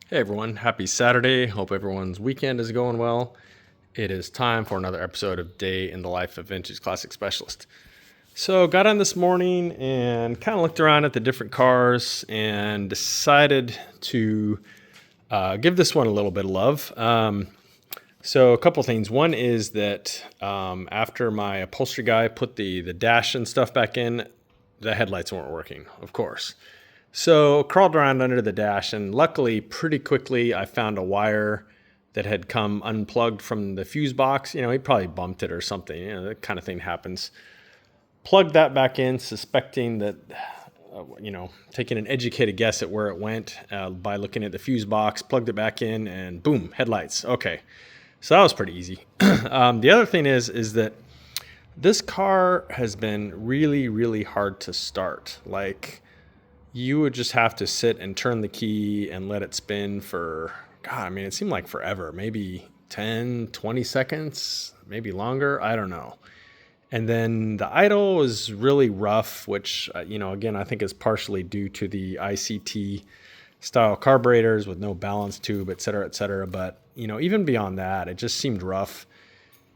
Hey everyone, happy Saturday. Hope everyone's weekend is going well. It is time for another episode of Day in the Life of Vintage Classic Specialist. So, got on this morning and kind of looked around at the different cars and decided to give this one a little bit of love. So, a couple things. One is that after my upholstery guy put the dash and stuff back in, the headlights weren't working, of course. So crawled around under the dash, and luckily pretty quickly I found a wire that had come unplugged from the fuse box. He probably bumped it or something. That kind of thing happens. Plugged that back in, suspecting that, taking an educated guess at where it went by looking at the fuse box, plugged it back in, and boom, headlights. Okay, so that was pretty easy. The other thing is that this car has been really, really hard to start. Like, you would just have to sit and turn the key and let it spin for, God, I mean, it seemed like forever, maybe 10, 20 seconds, maybe longer. I don't know. And then the idle was really rough, which, again, I think is partially due to the ICT style carburetors with no balance tube, et cetera, et cetera. But, even beyond that, it just seemed rough.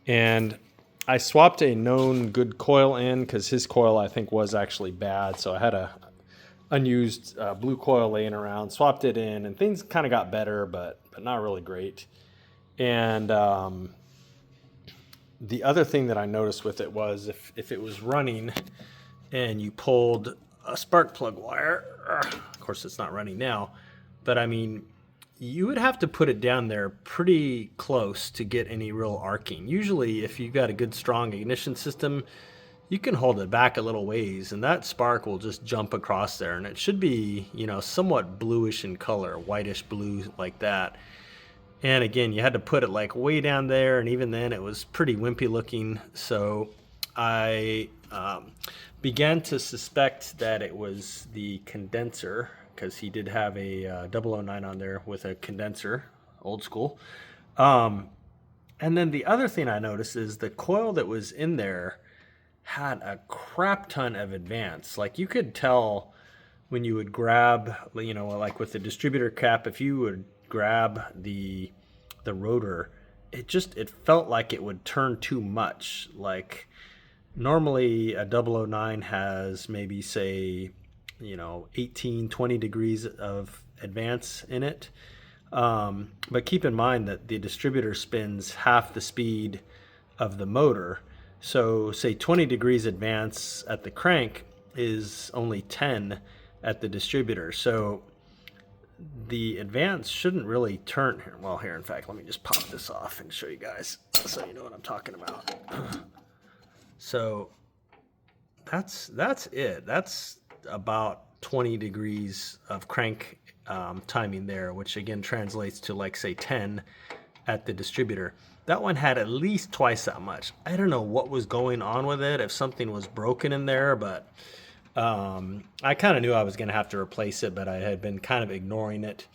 And I swapped a known good coil in because his coil, I think, was actually bad. So I had a unused blue coil laying around, swapped it in, and things kind of got better, but not really great. And the other thing that I noticed with it was if it was running and you pulled a spark plug wire, of course it's not running now, but I mean, you would have to put it down there pretty close to get any real arcing. Usually if you've got a good strong ignition system, you can hold it back a little ways and that spark will just jump across there, and it should be, somewhat bluish in color, whitish blue like that. And again, you had to put it like way down there, and even then it was pretty wimpy looking. So I began to suspect that it was the condenser, because he did have a 009 on there with a condenser, old school. And then the other thing I noticed is the coil that was in there had a crap ton of advance. Like, you could tell when you would grab, like with the distributor cap, if you would grab the rotor, it felt like it would turn too much. Like, normally a 009 has maybe, say, 18, 20 degrees of advance in it. But keep in mind that the distributor spins half the speed of the motor. So say 20 degrees advance at the crank is only 10 at the distributor. So the advance shouldn't really turn here. Well, here, in fact, let me just pop this off and show you guys so you know what I'm talking about. So that's it. That's about 20 degrees of crank timing there, which again translates to, like, say 10 at the distributor. That one had at least twice that much. I don't know what was going on with it, if something was broken in there, but I kind of knew I was going to have to replace it, but I had been kind of ignoring it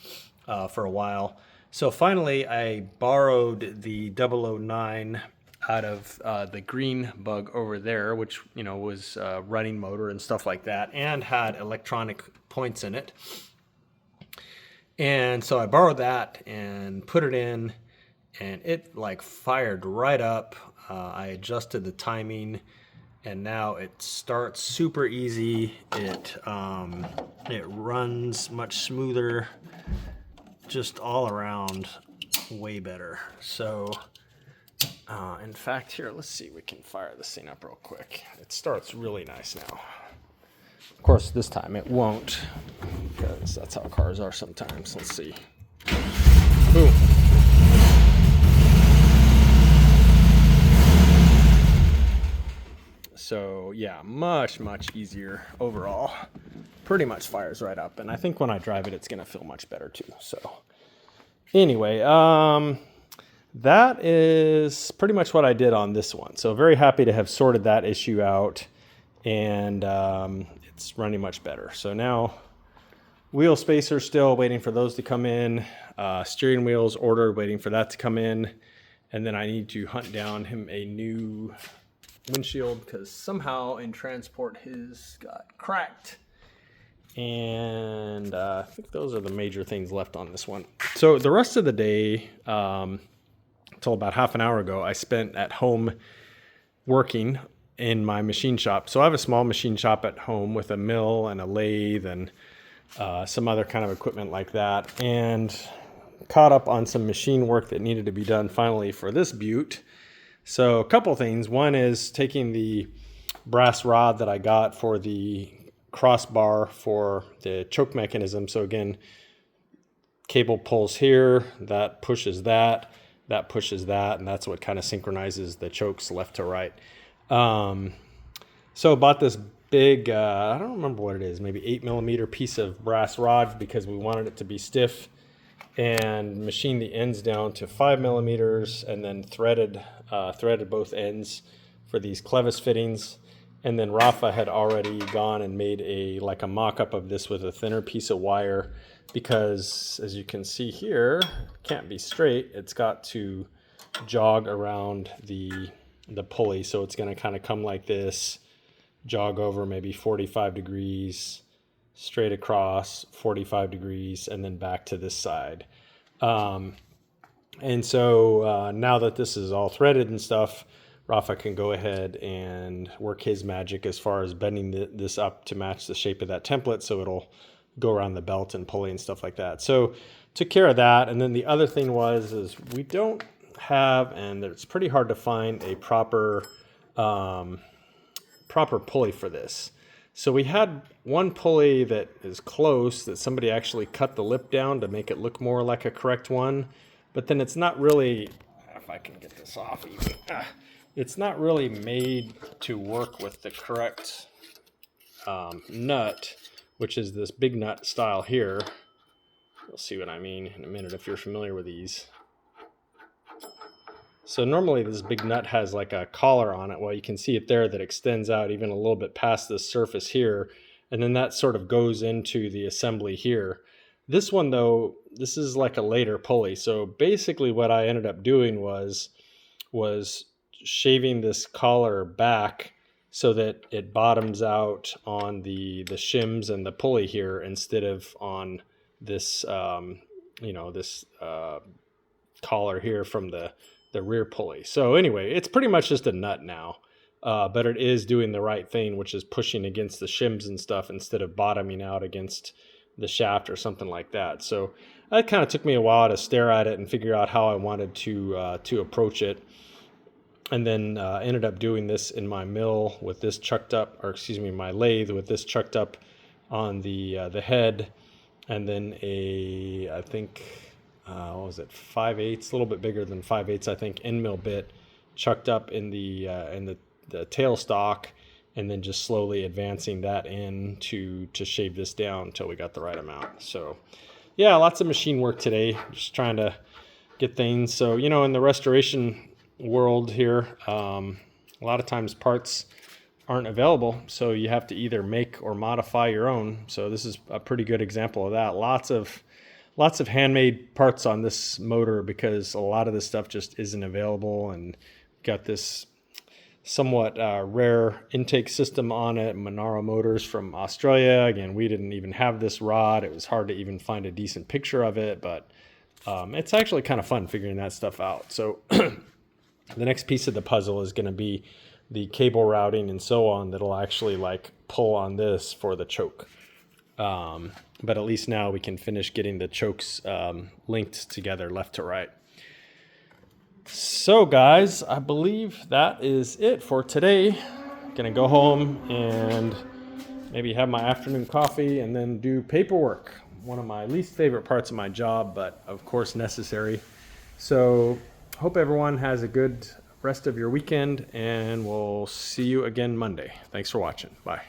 for a while. So finally, I borrowed the 009 out of the green bug over there, which, was running motor and stuff like that, and had electronic points in it. And so I borrowed that and put it in, and it like fired right up. I adjusted the timing, and now it starts super easy. It runs much smoother, just all around way better. So in fact, here, let's see, we can fire this thing up real quick. It starts really nice now. Of course, this time it won't, because that's how cars are sometimes. Let's see. Boom. So yeah, much easier overall. Pretty much fires right up, and I think when I drive it, it's gonna feel much better too. So anyway, that is pretty much what I did on this one. So very happy to have sorted that issue out, and it's running much better. So now wheel spacers still waiting for those to come in. Steering wheels ordered, waiting for that to come in, and then I need to hunt down him a new windshield, because somehow in transport his got cracked And I think those are the major things left on this one. So the rest of the day, until about half an hour ago, I spent at home working in my machine shop. So I have a small machine shop at home with a mill and a lathe and some other kind of equipment like that, and caught up on some machine work that needed to be done finally for this butte. So a couple things. One is taking the brass rod that I got for the crossbar for the choke mechanism. So again, cable pulls here, that pushes that pushes that, and that's what kind of synchronizes the chokes left to right. So bought this big, I don't remember what it is, maybe 8mm piece of brass rod because we wanted it to be stiff, and machined the ends down to 5mm, and then threaded both ends for these clevis fittings. And then Rafa had already gone and made a mock-up of this with a thinner piece of wire, because as you can see here, can't be straight. It's got to jog around the pulley. So it's going to kind of come like this, jog over maybe 45 degrees, straight across 45 degrees, and then back to this side. And so now that this is all threaded and stuff, Rafa can go ahead and work his magic as far as bending this up to match the shape of that template, so it'll go around the belt and pulley and stuff like that. So took care of that. And then the other thing is we don't have, and it's pretty hard to find, a proper pulley for this. So we had one pulley that is close, that somebody actually cut the lip down to make it look more like a correct one, but then it's not really, if I can get this off even, it's not really made to work with the correct nut, which is this big nut style here. You'll see what I mean in a minute if you're familiar with these. So normally this big nut has like a collar on it. Well, you can see it there that extends out even a little bit past the surface here, and then that sort of goes into the assembly here. This one though, this is like a later pulley. So basically what I ended up doing was shaving this collar back so that it bottoms out on the shims and the pulley here, instead of on this this collar here from the rear pulley. So anyway, it's pretty much just a nut now, but it is doing the right thing, which is pushing against the shims and stuff instead of bottoming out against the shaft or something like that. So that kind of took me a while to stare at it and figure out how I wanted to approach it. And then ended up doing this in my mill with this chucked up, or excuse me, my lathe with this chucked up on the head, and then I think, what was it, 5/8, a little bit bigger than 5/8, I think, end mill bit chucked up in the tail stock, and then just slowly advancing that in to shave this down until we got the right amount. So yeah, lots of machine work today, just trying to get things. So, in the restoration world here, a lot of times parts aren't available, so you have to either make or modify your own. So this is a pretty good example of that. Lots of handmade parts on this motor, because a lot of this stuff just isn't available, and got this somewhat rare intake system on it, Monaro Motors from Australia. Again, we didn't even have this rod. It was hard to even find a decent picture of it, but it's actually kind of fun figuring that stuff out. So the next piece of the puzzle is going to be the cable routing and so on that'll actually pull on this for the choke. But at least now we can finish getting the chokes linked together left to right. So guys, I believe that is it for today. Gonna go home and maybe have my afternoon coffee and then do paperwork. One of my least favorite parts of my job, but of course necessary. So hope everyone has a good rest of your weekend, and we'll see you again Monday. Thanks for watching. Bye.